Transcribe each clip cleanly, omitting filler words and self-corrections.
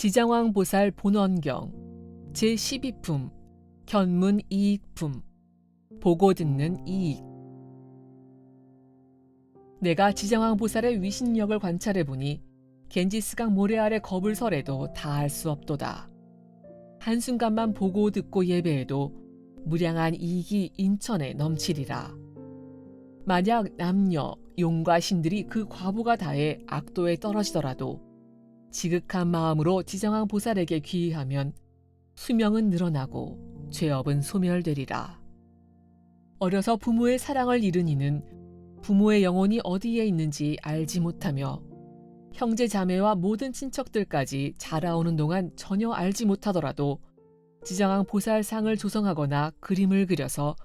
지장왕 보살 본원경 제12품 견문이익품 보고 듣는 이익. 내가 지장왕 보살의 위신력을 관찰해보니 겐지스강 모래 아래 겁을 설해도 다할 수 없도다. 한순간만 보고 듣고 예배해도 무량한 이익이 인천에 넘치리라. 만약 남녀, 용과 신들이 그 과부가 다해 악도에 떨어지더라도 지극한 마음으로 지장왕 보살에게 귀의하면 수명은 늘어나고 죄업은 소멸되리라. 어려서 부모의 사랑을 잃은 이는 부모의 영혼이 어디에 있는지 알지 못하며 형제 자매와 모든 친척들까지 자라오는 동안 전혀 알지 못하더라도 지장왕 보살상을 조성하거나 그림을 그려서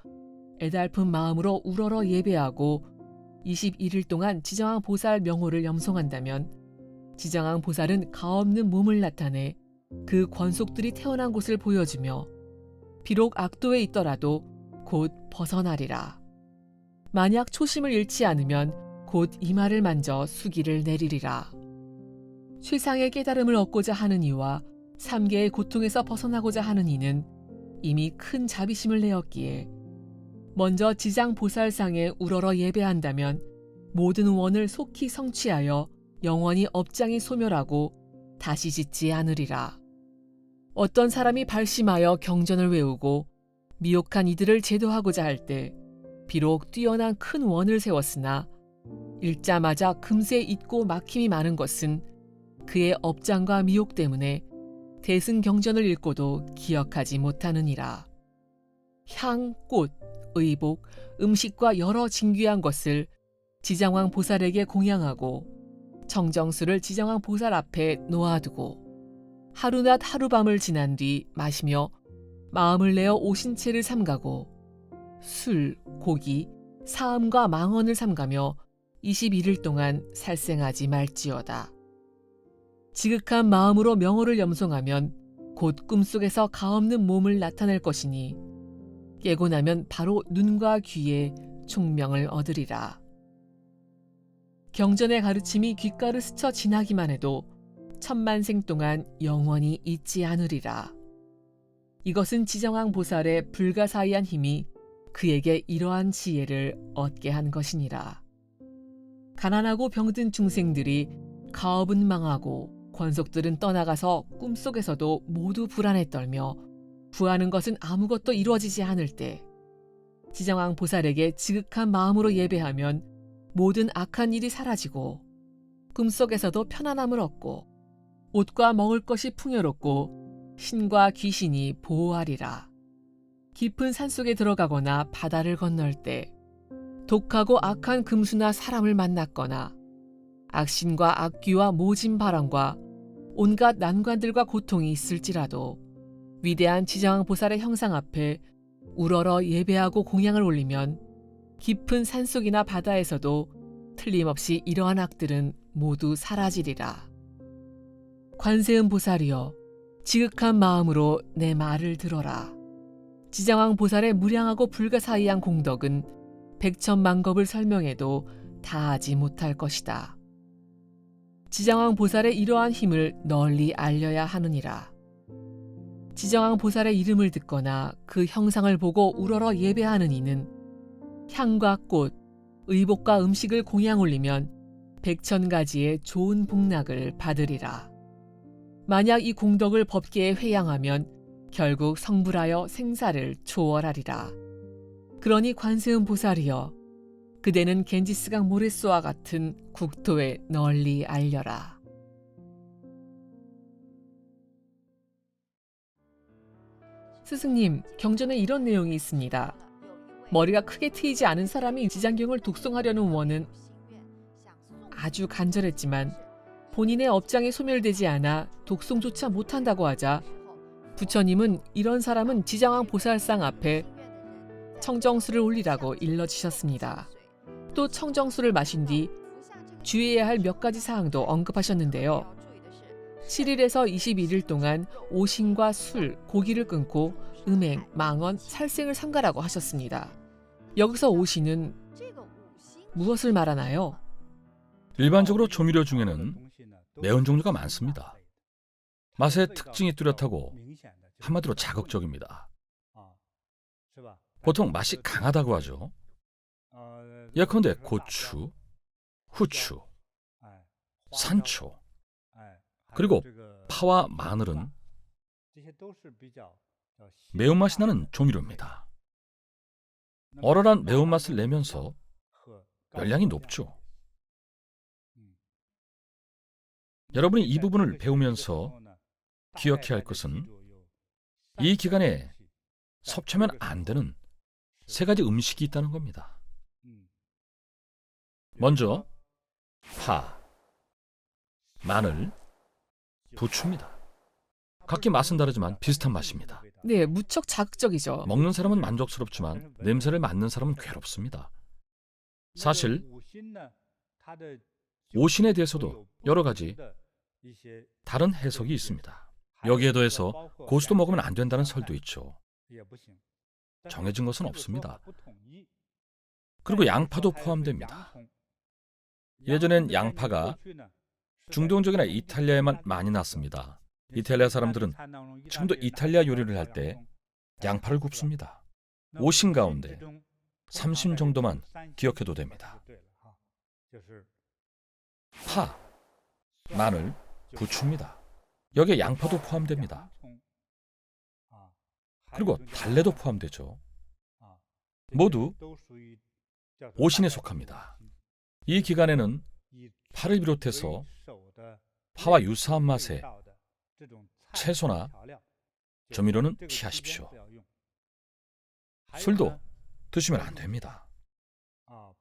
애달픈 마음으로 우러러 예배하고 21일 동안 지장왕 보살 명호를 염송한다면 지장왕 보살은 가없는 몸을 나타내 그 권속들이 태어난 곳을 보여주며 비록 악도에 있더라도 곧 벗어나리라. 만약 초심을 잃지 않으면 곧 이마를 만져 수기를 내리리라. 최상의 깨달음을 얻고자 하는 이와 삼계의 고통에서 벗어나고자 하는 이는 이미 큰 자비심을 내었기에 먼저 지장 보살상에 우러러 예배한다면 모든 원을 속히 성취하여 영원히 업장이 소멸하고 다시 짓지 않으리라. 어떤 사람이 발심하여 경전을 외우고 미혹한 이들을 제도하고자 할 때 비록 뛰어난 큰 원을 세웠으나 읽자마자 금세 잊고 막힘이 많은 것은 그의 업장과 미혹 때문에 대승경전을 읽고도 기억하지 못하느니라. 향, 꽃, 의복, 음식과 여러 진귀한 것을 지장왕 보살에게 공양하고 청정수를 지장왕 보살 앞에 놓아두고 하루낮 하루밤을 지난 뒤 마시며 마음을 내어 오신채를 삼가고 술, 고기, 사음과 망언을 삼가며 21일 동안 살생하지 말지어다. 지극한 마음으로 명호를 염송하면 곧 꿈속에서 가없는 몸을 나타낼 것이니 깨고 나면 바로 눈과 귀에 총명을 얻으리라. 경전의 가르침이 귓가를 스쳐 지나기만 해도 천만생 동안 영원히 잊지 않으리라. 이것은 지장왕 보살의 불가사의한 힘이 그에게 이러한 지혜를 얻게 한 것이니라. 가난하고 병든 중생들이 가업은 망하고 권속들은 떠나가서 꿈속에서도 모두 불안에 떨며 구하는 것은 아무것도 이루어지지 않을 때 지장왕 보살에게 지극한 마음으로 예배하면 모든 악한 일이 사라지고 꿈속에서도 편안함을 얻고 옷과 먹을 것이 풍요롭고 신과 귀신이 보호하리라. 깊은 산속에 들어가거나 바다를 건널 때 독하고 악한 금수나 사람을 만났거나 악신과 악귀와 모진 바람과 온갖 난관들과 고통이 있을지라도 위대한 지장왕 보살의 형상 앞에 우러러 예배하고 공양을 올리면 깊은 산속이나 바다에서도 틀림없이 이러한 악들은 모두 사라지리라. 관세음 보살이여, 지극한 마음으로 내 말을 들어라. 지장왕 보살의 무량하고 불가사의한 공덕은 백천만겁을 설명해도 다하지 못할 것이다. 지장왕 보살의 이러한 힘을 널리 알려야 하느니라. 지장왕 보살의 이름을 듣거나 그 형상을 보고 우러러 예배하는 이는 향과 꽃, 의복과 음식을 공양 올리면 백천가지의 좋은 복락을 받으리라. 만약 이 공덕을 법계에 회양하면 결국 성불하여 생사를 초월하리라. 그러니 관세음 보살이여, 그대는 겐지스강 모래소와 같은 국토에 널리 알려라. 스승님, 경전에 이런 내용이 있습니다. 머리가 크게 트이지 않은 사람이 지장경을 독송하려는 원은 아주 간절했지만 본인의 업장이 소멸되지 않아 독송조차 못한다고 하자 부처님은 이런 사람은 지장왕 보살상 앞에 청정수를 올리라고 일러주셨습니다. 또 청정수를 마신 뒤 주의해야 할 몇 가지 사항도 언급하셨는데요. 7일에서 21일 동안 오신과 술, 고기를 끊고 음행, 망언, 살생을 삼가라고 하셨습니다. 여기서 오신은 무엇을 말하나요? 일반적으로 조미료 중에는 매운 종류가 많습니다. 맛의 특징이 뚜렷하고 한마디로 자극적입니다. 보통 맛이 강하다고 하죠. 예컨대 고추, 후추, 산초, 그리고 파와 마늘은 매운맛이 나는 조미료입니다. 얼얼한 매운맛을 내면서 열량이 높죠. 여러분이 이 부분을 배우면서 기억해야 할 것은 이 기간에 섭취하면 안 되는 3가지 음식이 있다는 겁니다. 먼저 파, 마늘, 부추입니다. 각기 맛은 다르지만 비슷한 맛입니다. 네, 무척 자극적이죠. 먹는 사람은 만족스럽지만 냄새를 맡는 사람은 괴롭습니다. 사실 오신에 대해서도 여러 가지 다른 해석이 있습니다. 여기에 더해서 고수도 먹으면 안 된다는 설도 있죠. 정해진 것은 없습니다. 그리고 양파도 포함됩니다. 예전엔 양파가 중동적이나 이탈리아에만 많이 났습니다. 이탈리아 사람들은 지금도 이탈리아 요리를 할 때 양파를 굽습니다. 오신 가운데 30 정도만 기억해도 됩니다. 파, 마늘, 부추입니다. 여기에 양파도 포함됩니다. 그리고 달래도 포함되죠. 모두 오신에 속합니다. 이 기간에는 파를 비롯해서 파와 유사한 맛의 채소나 조미료는 피하십시오. 술도 드시면 안 됩니다.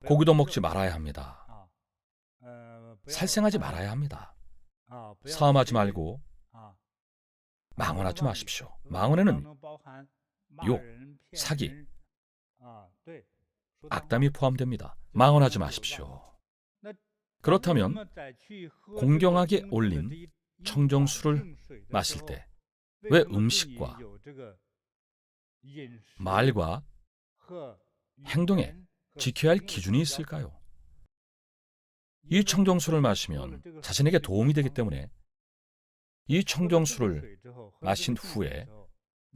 고기도 먹지 말아야 합니다. 살생하지 말아야 합니다. 사음하지 말고 망언하지 마십시오. 망언에는 욕, 사기, 악담이 포함됩니다. 망언하지 마십시오. 그렇다면 공경하게 올린 청정수를 마실 때 왜 음식과 말과 행동에 지켜야 할 기준이 있을까요? 이 청정수를 마시면 자신에게 도움이 되기 때문에 이 청정수를 마신 후에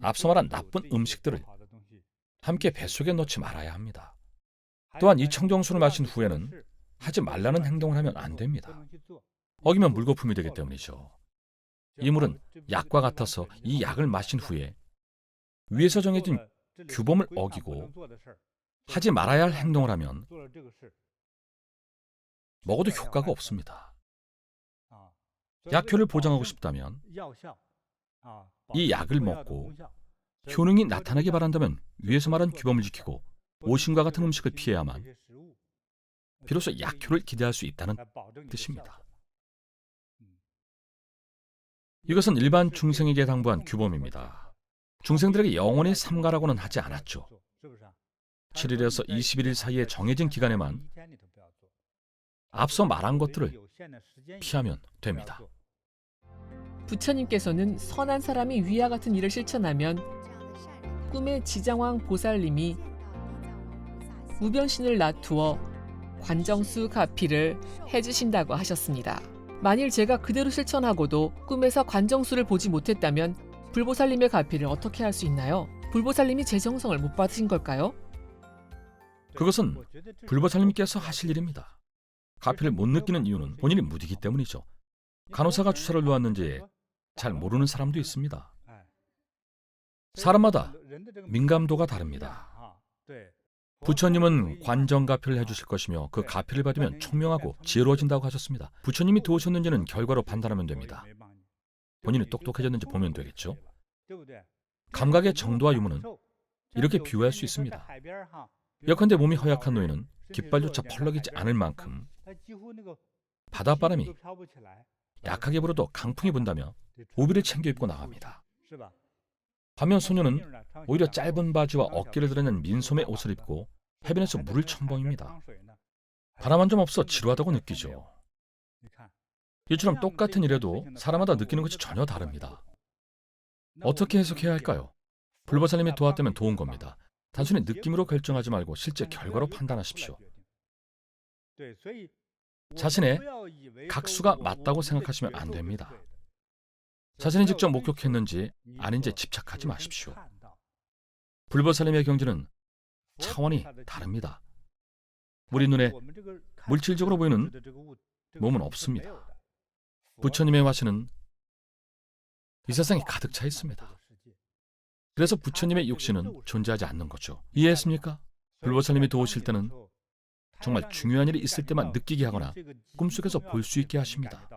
앞서 말한 나쁜 음식들을 함께 뱃속에 넣지 말아야 합니다. 또한 이 청정수를 마신 후에는 하지 말라는 행동을 하면 안 됩니다. 어기면 물거품이 되기 때문이죠. 이 물은 약과 같아서 이 약을 마신 후에 위에서 정해진 규범을 어기고 하지 말아야 할 행동을 하면 먹어도 효과가 없습니다. 약효를 보장하고 싶다면 이 약을 먹고 효능이 나타나기 바란다면 위에서 말한 규범을 지키고 오신과 같은 음식을 피해야만 비로소 약효를 기대할 수 있다는 뜻입니다. 이것은 일반 중생에게 당부한 규범입니다. 중생들에게 영원히 삼가라고는 하지 않았죠. 7일에서 21일 사이에 정해진 기간에만 앞서 말한 것들을 피하면 됩니다. 부처님께서는 선한 사람이 위와 같은 일을 실천하면 꿈에 지장왕 보살님이 우변신을 놔두어 관정수 가피를 해주신다고 하셨습니다. 만일 제가 그대로 실천하고도 꿈에서 관정수를 보지 못했다면 불보살님의 가피를 어떻게 할 수 있나요? 불보살님이 제 정성을 못 받으신 걸까요? 그것은 불보살님께서 하실 일입니다. 가피를 못 느끼는 이유는 본인이 무디기 때문이죠. 간호사가 주사를 놓았는지 잘 모르는 사람도 있습니다. 사람마다 민감도가 다릅니다. 부처님은 관정가피를 해주실 것이며 그 가피를 받으면 총명하고 지혜로워진다고 하셨습니다. 부처님이 도우셨는지는 결과로 판단하면 됩니다. 본인이 똑똑해졌는지 보면 되겠죠. 감각의 정도와 유무는 이렇게 비유할 수 있습니다. 예컨대 몸이 허약한 노인은 깃발조차 펄럭이지 않을 만큼 바닷바람이 약하게 불어도 강풍이 분다며 우비를 챙겨 입고 나갑니다. 반면 소녀는 오히려 짧은 바지와 어깨를 드러낸 민소매 옷을 입고 해변에서 물을 첨벙입니다. 바람 한 점 없어 지루하다고 느끼죠. 이처럼 똑같은 일에도 사람마다 느끼는 것이 전혀 다릅니다. 어떻게 해석해야 할까요? 불보살님이 도왔다면 도운 겁니다. 단순히 느낌으로 결정하지 말고 실제 결과로 판단하십시오. 자신의 각수가 맞다고 생각하시면 안 됩니다. 자신이 직접 목격했는지 아닌지 집착하지 마십시오. 불보살님의 경지는 차원이 다릅니다. 우리 눈에 물질적으로 보이는 몸은 없습니다. 부처님의 화신은 이 세상에 가득 차 있습니다. 그래서 부처님의 육신은 존재하지 않는 거죠. 이해했습니까? 불보살님이 도우실 때는 정말 중요한 일이 있을 때만 느끼게 하거나 꿈속에서 볼 수 있게 하십니다.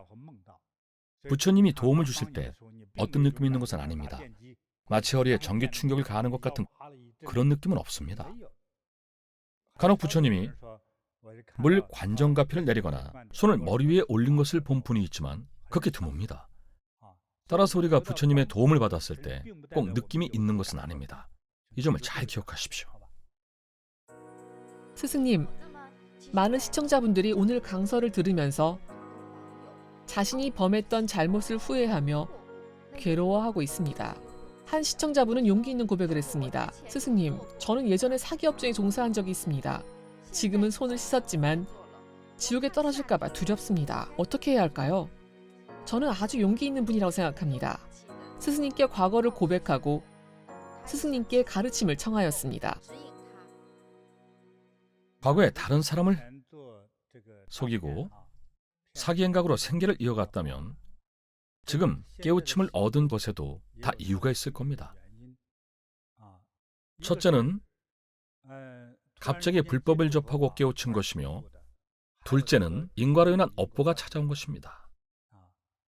부처님이 도움을 주실 때 어떤 느낌이 있는 것은 아닙니다. 마치 허리에 전기 충격을 가하는 것 같은 그런 느낌은 없습니다. 간혹 부처님이 물 관정가피를 내리거나 손을 머리 위에 올린 것을 본 분이 있지만 그렇게 드뭅니다. 따라서 우리가 부처님의 도움을 받았을 때 꼭 느낌이 있는 것은 아닙니다. 이 점을 잘 기억하십시오. 스승님, 많은 시청자분들이 오늘 강서를 들으면서 자신이 범했던 잘못을 후회하며 괴로워하고 있습니다. 한 시청자분은 용기 있는 고백을 했습니다. 스승님, 저는 예전에 사기업종에 종사한 적이 있습니다. 지금은 손을 씻었지만 지옥에 떨어질까 봐 두렵습니다. 어떻게 해야 할까요? 저는 아주 용기 있는 분이라고 생각합니다. 스승님께 과거를 고백하고 스승님께 가르침을 청하였습니다. 과거에 다른 사람을 속이고 사기 행각으로 생계를 이어갔다면 지금 깨우침을 얻은 것에도 다 이유가 있을 겁니다. 첫째는 갑자기 불법을 접하고 깨우친 것이며, 둘째는 인과로 인한 업보가 찾아온 것입니다.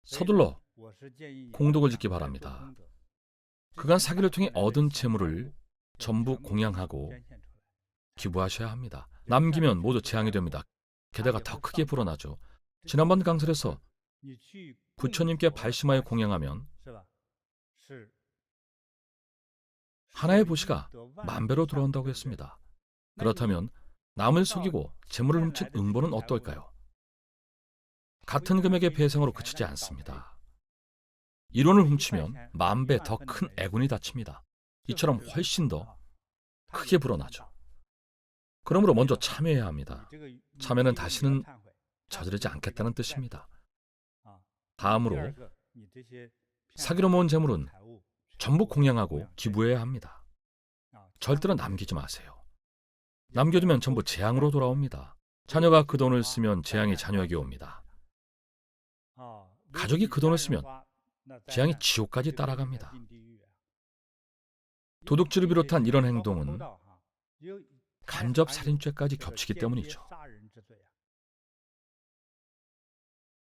서둘러 공덕을 짓기 바랍니다. 그간 사기를 통해 얻은 재물을 전부 공양하고 기부하셔야 합니다. 남기면 모두 재앙이 됩니다. 게다가 더 크게 불어나죠. 지난번 강설에서 부처님께 발심하여 공양하면 하나의 보시가 만배로 돌아온다고 했습니다. 그렇다면 남을 속이고 재물을 훔친 응보는 어떨까요? 같은 금액의 배상으로 그치지 않습니다. 1원을 훔치면 만배 더 큰 애군이 닥칩니다. 이처럼 훨씬 더 크게 불어나죠. 그러므로 먼저 참여해야 합니다. 참여는 다시는 저지르지 않겠다는 뜻입니다. 다음으로 사기로 모은 재물은 전부 공양하고 기부해야 합니다. 절대로 남기지 마세요. 남겨두면 전부 재앙으로 돌아옵니다. 자녀가 그 돈을 쓰면 재앙이 자녀에게 옵니다. 가족이 그 돈을 쓰면 재앙이 지옥까지 따라갑니다. 도둑질을 비롯한 이런 행동은 간접살인죄까지 겹치기 때문이죠.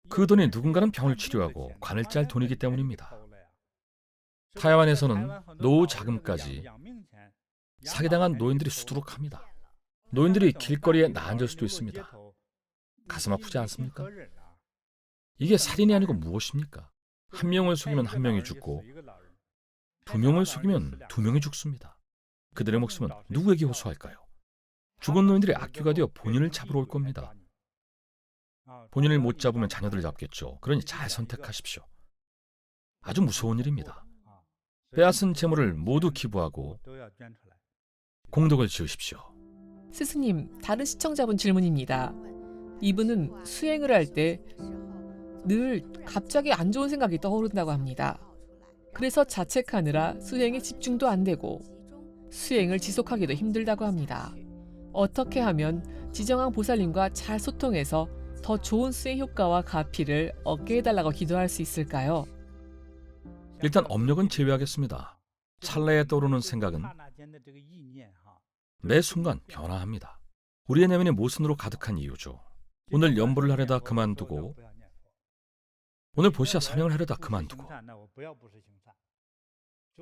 그 돈이 누군가는 병을 치료하고 관을 짤 돈이기 때문입니다. 타이완에서는 노후 자금까지 사기당한 노인들이 수두룩합니다. 노인들이 길거리에 나앉을 수도 있습니다. 가슴 아프지 않습니까? 이게 살인이 아니고 무엇입니까? 한 명을 속이면 한 명이 죽고 두 명을 속이면 두 명이 죽습니다. 그들의 목숨은 누구에게 호소할까요? 죽은 노인들이 악귀가 되어 본인을 잡으러 올 겁니다. 본인을 못 잡으면 자녀들을 잡겠죠. 그러니 잘 선택하십시오. 아주 무서운 일입니다. 빼앗은 재물을 모두 기부하고 공덕을 지으십시오. 스승님, 다른 시청자분 질문입니다. 이분은 수행을 할 때 늘 갑자기 안 좋은 생각이 떠오른다고 합니다. 그래서 자책하느라 수행에 집중도 안 되고 수행을 지속하기도 힘들다고 합니다. 어떻게 하면 지정왕 보살님과 잘 소통해서 더 좋은 수행 효과와 가피를 얻게 해달라고 기도할 수 있을까요? 일단 업력은 제외하겠습니다. 찰나에 떠오르는 생각은 매 순간 변화합니다. 우리의 내면이 모순으로 가득한 이유죠. 오늘 연보를 하려다 그만두고, 오늘 보시야 선행을 하려다 그만두고,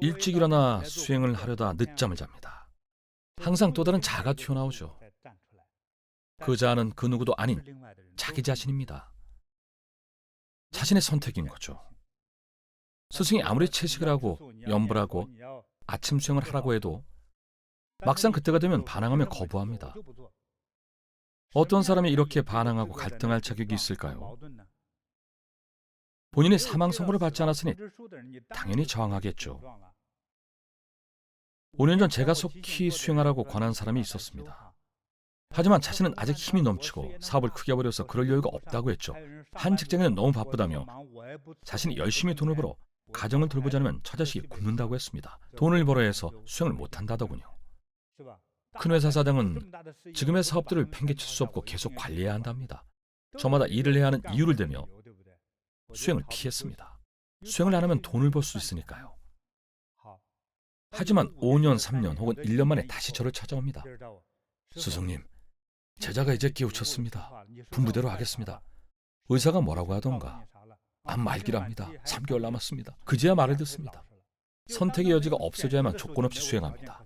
일찍 일어나 수행을 하려다 늦잠을 잡니다. 항상 또 다른 자아가 튀어나오죠. 그 자아는 그 누구도 아닌 자기 자신입니다. 자신의 선택인 거죠. 스승이 아무리 채식을 하고 연보를 하고 아침 수행을 하라고 해도 막상 그때가 되면 반항하며 거부합니다. 어떤 사람이 이렇게 반항하고 갈등할 자격이 있을까요? 본인이 사망 선고를 받지 않았으니 당연히 저항하겠죠. 5년 전 제가 속히 수행하라고 권한 사람이 있었습니다. 하지만 자신은 아직 힘이 넘치고 사업을 크게 벌여서 그럴 여유가 없다고 했죠. 한 직장인은 너무 바쁘다며 자신이 열심히 돈을 벌어 가정을 돌보지 않으면 처자식이 굶는다고 했습니다. 돈을 벌어야 해서 수행을 못한다더군요. 큰 회사 사장은 지금의 사업들을 팽개칠 수 없고 계속 관리해야 한답니다. 저마다 일을 해야 하는 이유를 대며 수행을 피했습니다. 수행을 안 하면 돈을 벌 수 있으니까요. 하지만 5년, 3년 혹은 1년 만에 다시 저를 찾아옵니다. 스승님, 제자가 이제 깨우쳤습니다. 분부대로 하겠습니다. 의사가 뭐라고 하던가. 암 말기랍니다. 3개월 남았습니다. 그제야 말을 듣습니다. 선택의 여지가 없어져야만 조건 없이 수행합니다.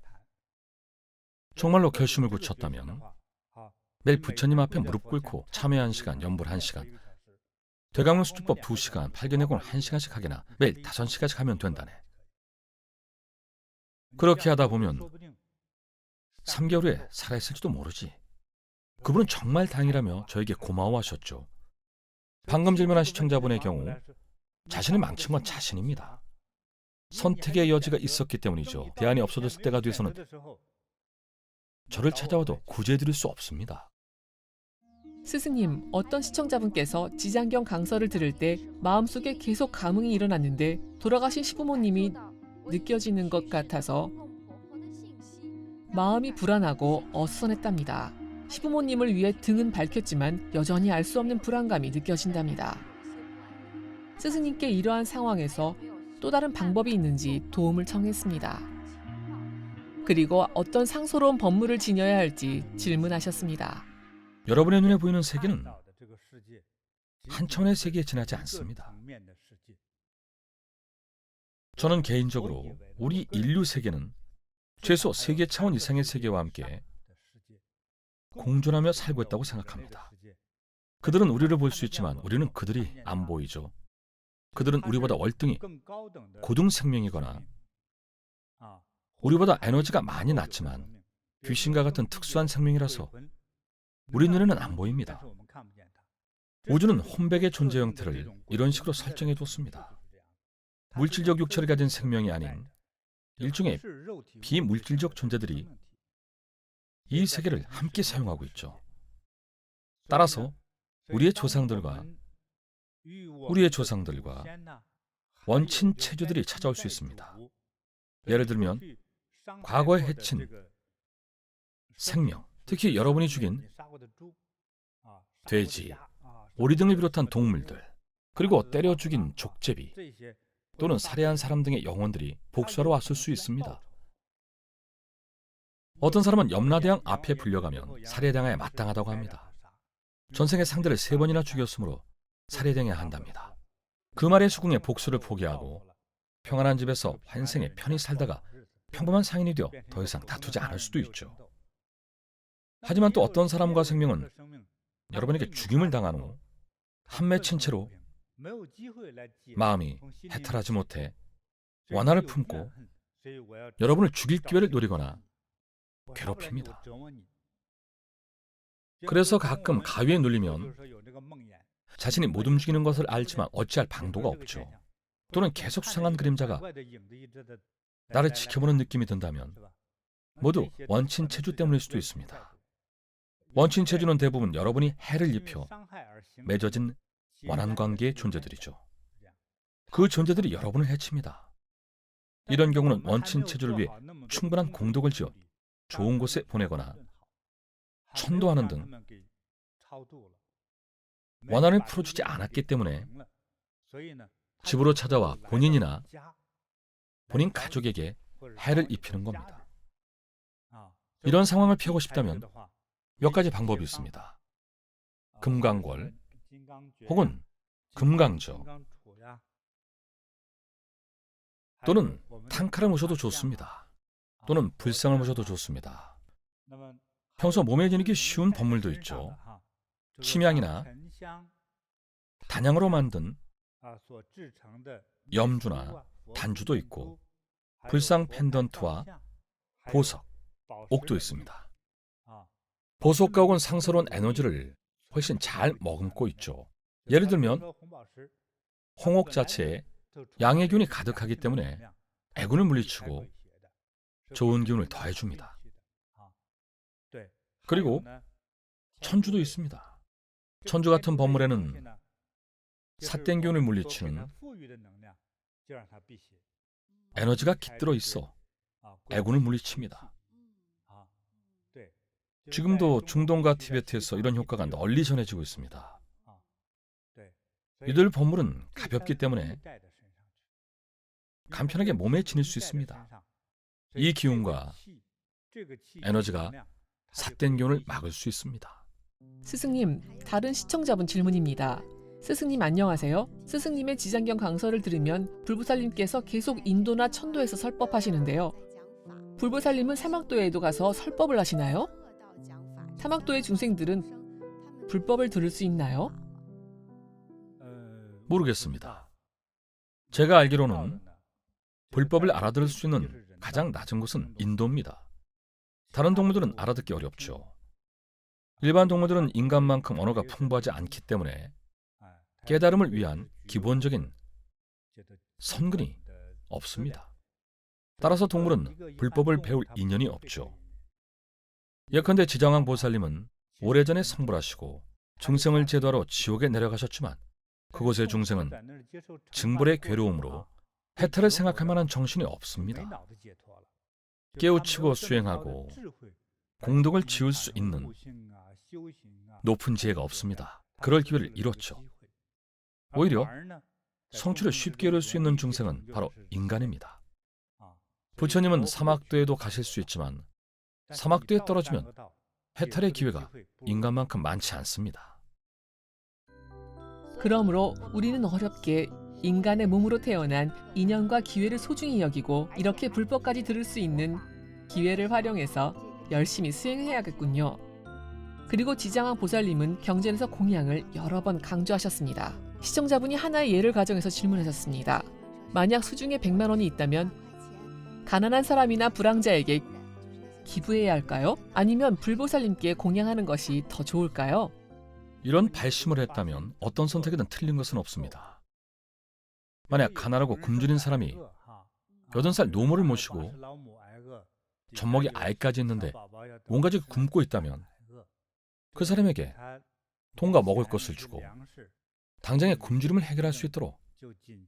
정말로 결심을 굳혔다면 매일 부처님 앞에 무릎 꿇고 참회 1시간, 염불 1시간, 대강론 수주법 2시간, 팔견내공 1시간씩 하게나 매일 5시간씩 하면 된다네. 그렇게 하다 보면 3개월 후에 살아있을지도 모르지. 그분은 정말 다행이라며 저에게 고마워하셨죠. 방금 질문한 시청자분의 경우 자신을 망친 건 자신입니다. 선택의 여지가 있었기 때문이죠. 대안이 없어졌을 때가 돼서는 저를 찾아와도 구제해드릴 수 없습니다. 스승님, 어떤 시청자분께서 지장경 강설을 들을 때 마음속에 계속 감흥이 일어났는데 돌아가신 시부모님이 느껴지는 것 같아서 마음이 불안하고 어수선했답니다. 시부모님을 위해 등은 밝혔지만 여전히 알 수 없는 불안감이 느껴진답니다. 스승님께 이러한 상황에서 또 다른 방법이 있는지 도움을 청했습니다. 그리고 어떤 상소로운 법문을 지녀야 할지 질문하셨습니다. 여러분의 눈에 보이는 세계는 한 차원의 세계에 지나지 않습니다. 저는 개인적으로 우리 인류 세계는 최소 세계 차원 이상의 세계와 함께 공존하며 살고 있다고 생각합니다. 그들은 우리를 볼 수 있지만 우리는 그들이 안 보이죠. 그들은 우리보다 월등히 고등 생명이거나 우리보다 에너지가 많이 낮지만 귀신과 같은 특수한 생명이라서 우리 눈에는 안 보입니다. 우주는 혼백의 존재 형태를 이런 식으로 설정해 뒀습니다. 물질적 육체를 가진 생명이 아닌 일종의 비물질적 존재들이 이 세계를 함께 사용하고 있죠. 따라서 우리의 조상들과 원친 체주들이 찾아올 수 있습니다. 예를 들면 과거에 해친 생명, 특히 여러분이 죽인 돼지, 오리 등을 비롯한 동물들, 그리고 때려 죽인 족제비 또는 살해한 사람 등의 영혼들이 복수하러 왔을 수 있습니다. 어떤 사람은 염라대왕 앞에 불려가면 살해당하여 마땅하다고 합니다. 전생에 상대를 3번이나 죽였으므로 살해당해야 한답니다. 그 말의 수긍에 복수를 포기하고 평안한 집에서 환생에 편히 살다가 평범한 상인이 되어 더 이상 다투지 않을 수도 있죠. 하지만 또 어떤 사람과 생명은 여러분에게 죽임을 당한 후 한 맺힌 채로 마음이 해탈하지 못해 원한을 품고 여러분을 죽일 기회를 노리거나 괴롭힙니다. 그래서 가끔 가위에 눌리면 자신이 못 움직이는 것을 알지만 어찌할 방도가 없죠. 또는 계속 수상한 그림자가 나를 지켜보는 느낌이 든다면 모두 원친 체주 때문일 수도 있습니다. 원친 체주는 대부분 여러분이 해를 입혀 맺어진 원한관계의 존재들이죠. 그 존재들이 여러분을 해칩니다. 이런 경우는 원친 체주를 위해 충분한 공덕을 지어 좋은 곳에 보내거나 천도하는 등 원한을 풀어주지 않았기 때문에 집으로 찾아와 본인이나 본인 가족에게 해를 입히는 겁니다. 이런 상황을 피하고 싶다면 몇 가지 방법이 있습니다. 금강궐 혹은 금강저 또는 탕카를 모셔도 좋습니다. 또는 불상을 모셔도 좋습니다. 평소 몸에 지니기 쉬운 법물도 있죠. 침향이나 단향으로 만든 염주나 단주도 있고 불상 펜던트와 보석, 옥도 있습니다. 보석과 옥은 상서로운 에너지를 훨씬 잘 머금고 있죠. 예를 들면 홍옥 자체에 양의 기운이 가득하기 때문에 애군을 물리치고 좋은 기운을 더해줍니다. 그리고 천주도 있습니다. 천주 같은 법물에는 삿된 기운을 물리치는 에너지가 깃들어 있어 애군을 물리칩니다. 지금도 중동과 티베트에서 이런 효과가 널리 전해지고 있습니다. 이들 보물은 가볍기 때문에 간편하게 몸에 지닐 수 있습니다. 이 기운과 에너지가 삿된 기운을 막을 수 있습니다. 스승님, 다른 시청자분 질문입니다. 스승님 안녕하세요. 스승님의 지장경 강설을 들으면 불보살님께서 계속 인도나 천도에서 설법하시는데요. 불보살님은 사막도에도 가서 설법을 하시나요? 사막도의 중생들은 불법을 들을 수 있나요? 모르겠습니다. 제가 알기로는 불법을 알아들을 수 있는 가장 낮은 곳은 인도입니다. 다른 동물들은 알아듣기 어렵죠. 일반 동물들은 인간만큼 언어가 풍부하지 않기 때문에 깨달음을 위한 기본적인 선근이 없습니다. 따라서 동물은 불법을 배울 인연이 없죠. 예컨대 지장왕 보살님은 오래전에 성불하시고 중생을 제도하러 지옥에 내려가셨지만 그곳의 중생은 증벌의 괴로움으로 해탈을 생각할 만한 정신이 없습니다. 깨우치고 수행하고 공덕을 지을 수 있는 높은 지혜가 없습니다. 그럴 기회를 잃었죠. 오히려 성취를 쉽게 이룰 수 있는 중생은 바로 인간입니다. 부처님은 사막도에도 가실 수 있지만 사막도에 떨어지면 해탈의 기회가 인간만큼 많지 않습니다. 그러므로 우리는 어렵게 인간의 몸으로 태어난 인연과 기회를 소중히 여기고 이렇게 불법까지 들을 수 있는 기회를 활용해서 열심히 수행해야겠군요. 그리고 지장왕 보살님은 경전에서 공양을 여러 번 강조하셨습니다. 시청자분이 하나의 예를 가정해서 질문하셨습니다. 만약 수중에 100만 원이 있다면 가난한 사람이나 불황자에게 기부해야 할까요? 아니면 불보살님께 공양하는 것이 더 좋을까요? 이런 발심을 했다면 어떤 선택이든 틀린 것은 없습니다. 만약 가난하고 굶주린 사람이 80살 노모를 모시고 젖먹이 알까지 있는데 온 가족이 굶고 있다면 그 사람에게 돈과 먹을 것을 주고 당장의 굶주림을 해결할 수 있도록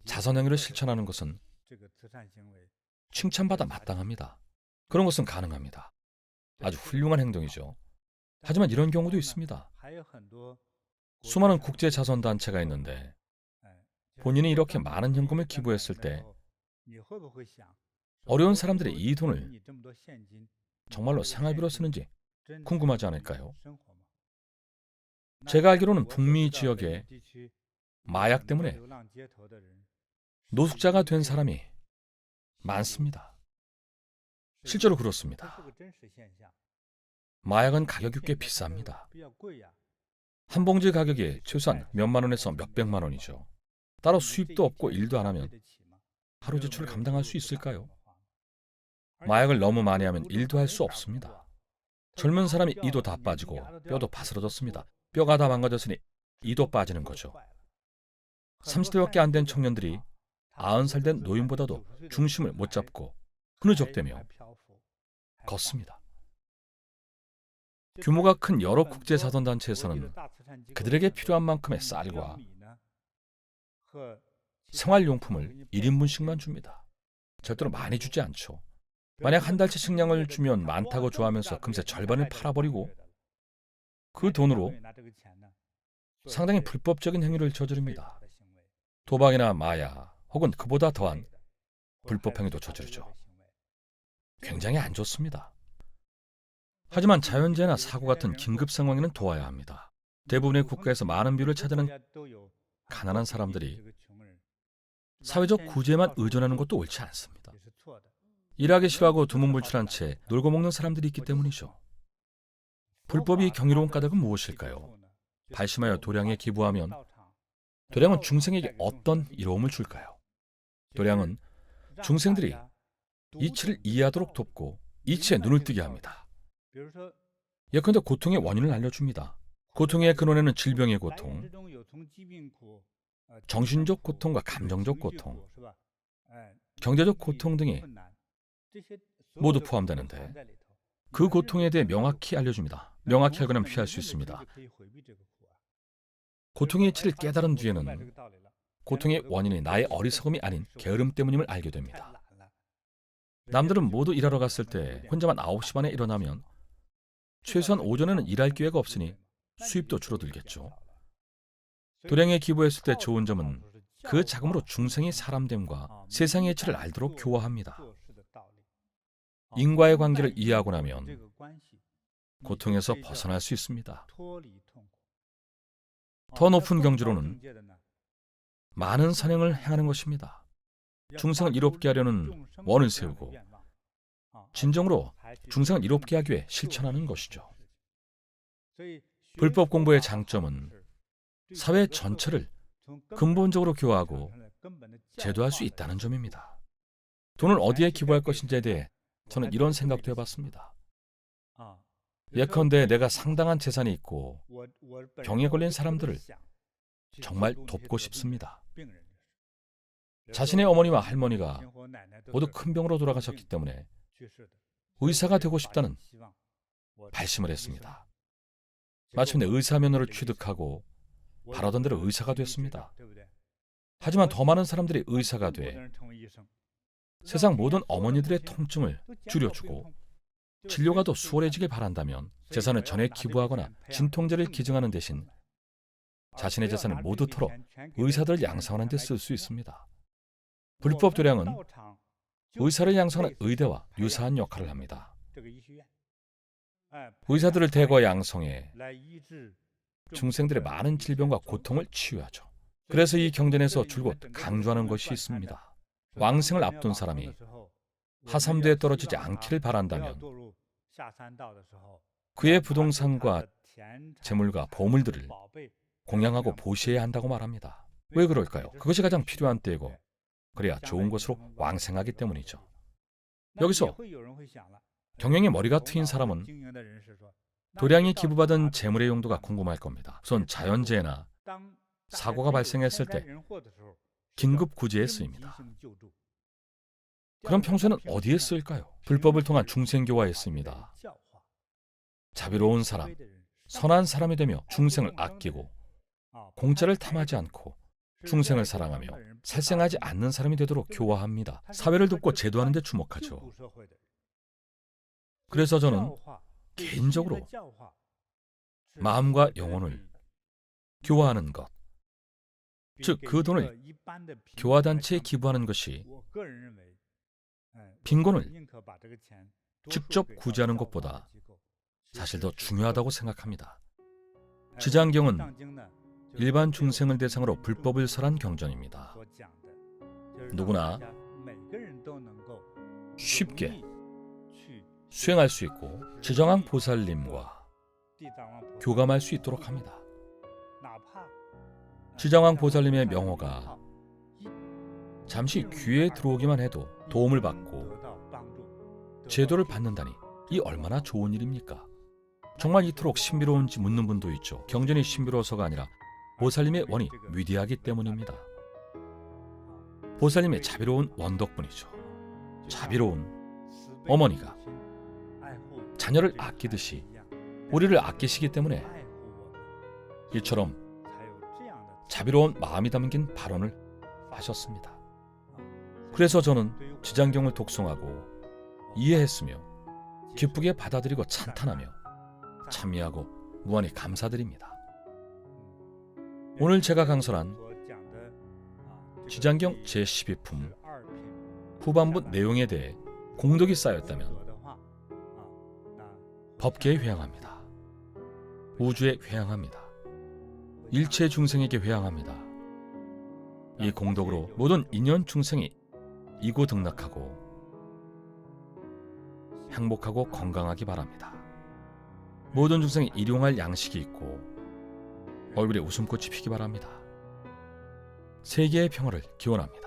자선행위를 실천하는 것은 칭찬받아 마땅합니다. 그런 것은 가능합니다. 아주 훌륭한 행동이죠. 하지만 이런 경우도 있습니다. 수많은 국제 자선단체가 있는데 본인이 이렇게 많은 현금을 기부했을 때 어려운 사람들이 이 돈을 정말로 생활비로 쓰는지 궁금하지 않을까요? 제가 알기로는 북미 지역에 마약 때문에 노숙자가 된 사람이 많습니다. 실제로 그렇습니다. 마약은 가격이 꽤 비쌉니다. 한 봉지 가격이 최소한 몇만 원에서 몇백만 원이죠. 따로 수입도 없고 일도 안 하면 하루 지출을 감당할 수 있을까요? 마약을 너무 많이 하면 일도 할 수 없습니다. 젊은 사람이 이도 다 빠지고 뼈도 바스러졌습니다. 뼈가 다 망가졌으니 이도 빠지는 거죠. 30대밖에 안 된 청년들이 90살 된 노인보다도 중심을 못 잡고 흐느적대며 걷습니다. 규모가 큰 여러 국제 자선단체에서는 그들에게 필요한 만큼의 쌀과 생활용품을 1인분씩만 줍니다. 절대로 많이 주지 않죠. 만약 한 달치 식량을 주면 많다고 좋아하면서 금세 절반을 팔아버리고 그 돈으로 상당히 불법적인 행위를 저지릅니다. 도박이나 마약 혹은 그보다 더한 불법 행위도 저지르죠. 굉장히 안 좋습니다. 하지만 자연재해나 사고 같은 긴급 상황에는 도와야 합니다. 대부분의 국가에서 많은 비율을 차지하는 가난한 사람들이 사회적 구제에만 의존하는 것도 옳지 않습니다. 일하기 싫어하고 두문불출한 채 놀고 먹는 사람들이 있기 때문이죠. 불법이 경이로운 까닭은 무엇일까요? 발심하여 도량에 기부하면 도량은 중생에게 어떤 이로움을 줄까요? 도량은 중생들이 이치를 이해하도록 돕고 이치에 눈을 뜨게 합니다. 예컨대 고통의 원인을 알려줍니다. 고통의 근원에는 질병의 고통, 정신적 고통과 감정적 고통, 경제적 고통 등이 모두 포함되는데 그 고통에 대해 명확히 알려줍니다. 명확히 알고는 피할 수 있습니다. 고통의 이치를 깨달은 뒤에는 고통의 원인이 나의 어리석음이 아닌 게으름 때문임을 알게 됩니다. 남들은 모두 일하러 갔을 때 혼자만 9시 반에 일어나면 최소한 오전에는 일할 기회가 없으니 수입도 줄어들겠죠. 도량에 기부했을 때 좋은 점은 그 자금으로 중생의 사람됨과 세상의 이치를 알도록 교화합니다. 인과의 관계를 이해하고 나면 고통에서 벗어날 수 있습니다. 더 높은 경지로는 많은 선행을 행하는 것입니다. 중생을 이롭게 하려는 원을 세우고 진정으로 중생을 이롭게 하기 위해 실천하는 것이죠. 불법 공부의 장점은 사회 전체를 근본적으로 교화하고 제도할 수 있다는 점입니다. 돈을 어디에 기부할 것인지에 대해 저는 이런 생각도 해봤습니다. 예컨대 내가 상당한 재산이 있고 병에 걸린 사람들을 정말 돕고 싶습니다. 자신의 어머니와 할머니가 모두 큰 병으로 돌아가셨기 때문에 의사가 되고 싶다는 발심을 했습니다. 마침내 의사 면허를 취득하고 바라던 대로 의사가 됐습니다. 하지만 더 많은 사람들이 의사가 돼 세상 모든 어머니들의 통증을 줄여주고 진료가 더 수월해지길 바란다면 재산을 전액 기부하거나 진통제를 기증하는 대신 자신의 재산을 모두 털어 의사들을 양성하는 데 쓸 수 있습니다. 불법 도량은 의사를 양성하는 의대와 유사한 역할을 합니다. 의사들을 대거 양성해 중생들의 많은 질병과 고통을 치유하죠. 그래서 이 경전에서 줄곧 강조하는 것이 있습니다. 왕생을 앞둔 사람이 하삼도에 떨어지지 않기를 바란다면 그의 부동산과 재물과 보물들을 공양하고 보시해야 한다고 말합니다. 왜 그럴까요? 그것이 가장 필요한 때이고 그래야 좋은 것으로 왕생하기 때문이죠. 여기서 경영의 머리가 트인 사람은 도량이 기부받은 재물의 용도가 궁금할 겁니다. 우선 자연재해나 사고가 발생했을 때 긴급 구제에 쓰입니다. 그럼 평소에는 어디에 쓰일까요? 불법을 통한 중생교화에 쓰입니다. 자비로운 사람, 선한 사람이 되며 중생을 아끼고 공짜를 탐하지 않고 중생을 사랑하며 살생하지 않는 사람이 되도록 교화합니다. 사회를 돕고 제도하는 데 주목하죠. 그래서 저는 개인적으로 마음과 영혼을 교화하는 것, 즉 그 돈을 교화단체에 기부하는 것이 빈곤을 직접 구제하는 것보다 사실 더 중요하다고 생각합니다. 지장경은 일반 중생을 대상으로 불법을 설한 경전입니다. 누구나 쉽게 수행할 수 있고 지정왕 보살님과 교감할 수 있도록 합니다. 지정왕 보살님의 명호가 잠시 귀에 들어오기만 해도 도움을 받고 제도를 받는다니 이 얼마나 좋은 일입니까? 정말 이토록 신비로운지 묻는 분도 있죠. 경전이 신비로워서가 아니라 보살님의 원이 위대하기 때문입니다. 보살님의 자비로운 원 덕분이죠. 자비로운 어머니가 자녀를 아끼듯이 우리를 아끼시기 때문에 이처럼 자비로운 마음이 담긴 발언을 하셨습니다. 그래서 저는 지장경을 독송하고 이해했으며 기쁘게 받아들이고 찬탄하며 참여하고 무한히 감사드립니다. 오늘 제가 강설한 지장경 제12품 후반부 내용에 대해 공덕이 쌓였다면 법계에 회향합니다. 우주에 회향합니다. 일체 중생에게 회향합니다. 이 공덕으로 모든 인연 중생이 이고등락하고 행복하고 건강하기 바랍니다. 모든 중생이 일용할 양식이 있고 얼굴에 웃음꽃이 피기 바랍니다. 세계의 평화를 기원합니다.